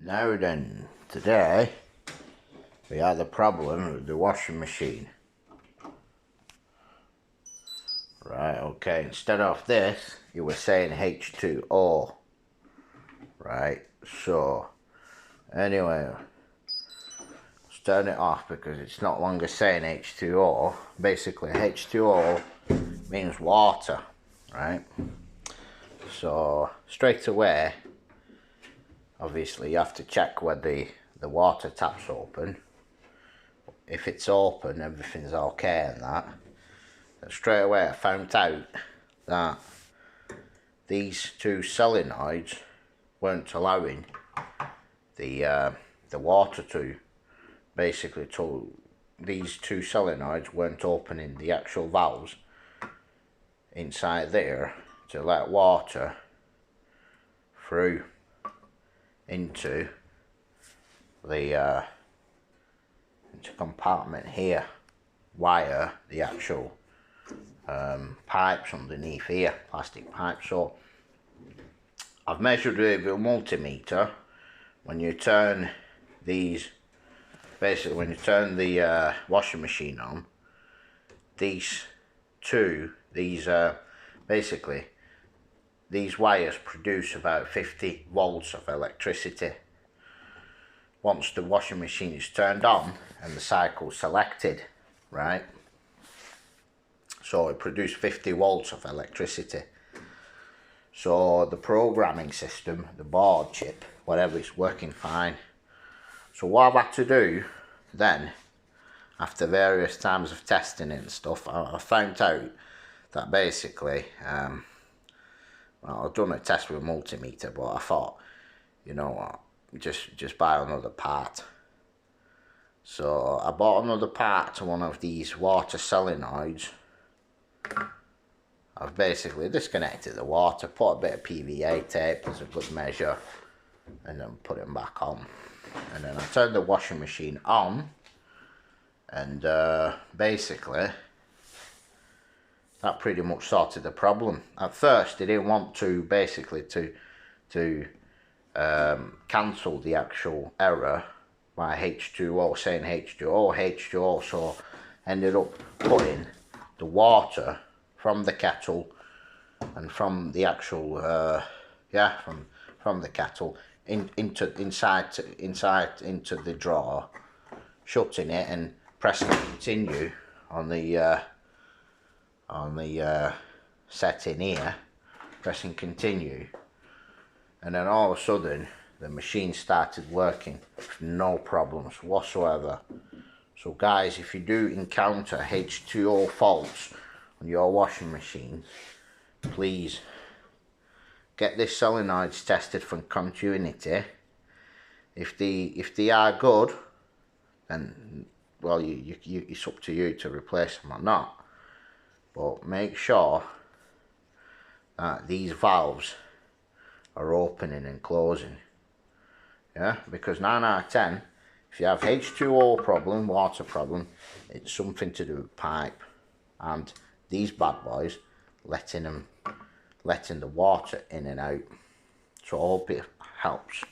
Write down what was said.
Now then, today we had a problem with the washing machine. Right, okay, instead of this, you were saying h2o. Right, so, anyway, let's turn it off because it's not longer saying h2o. Basically, h2o means water, right? So, straight away, obviously you have to check whether the water tap's open. If it's open, everything's okay and that. And straight away I found out that these two solenoids weren't allowing the water to, basically these two solenoids weren't opening the actual valves inside there to let water through into the compartment here, wire the actual pipes underneath here, plastic pipes. So I've measured with a multimeter. When you turn these, basically when you turn the washing machine on, basically these wires produce about 50 volts of electricity. Once the washing machine is turned on and the cycle selected, right? So it produced 50 volts of electricity. So the programming system, the board chip, whatever, is working fine. So what I've had to do then, after various times of testing it and stuff, I found out that basically, well, I've done a test with a multimeter, but I thought, you know what, just buy another part. So I bought another part to one of these water solenoids. I've basically disconnected the water, put a bit of PVA tape as a good measure, and then put it back on. And then I turned the washing machine on, and basically that pretty much sorted the problem. At first they didn't want to basically to cancel the actual error by h2o, saying h2o, so ended up putting the water from the kettle and from the actual from the kettle inside into the drawer, shutting it and pressing continue on the setting here, pressing continue, and then all of a sudden the machine started working with no problems whatsoever. So guys, if you do encounter h2o faults on your washing machine, please get this solenoids tested for continuity. If they are good, then well, it's up to you to replace them or not. But make sure that these valves are opening and closing. Yeah, because 9 out of 10, if you have h2o problem, water problem, it's something to do with pipe, and these bad boys letting the water in and out. So I hope it helps.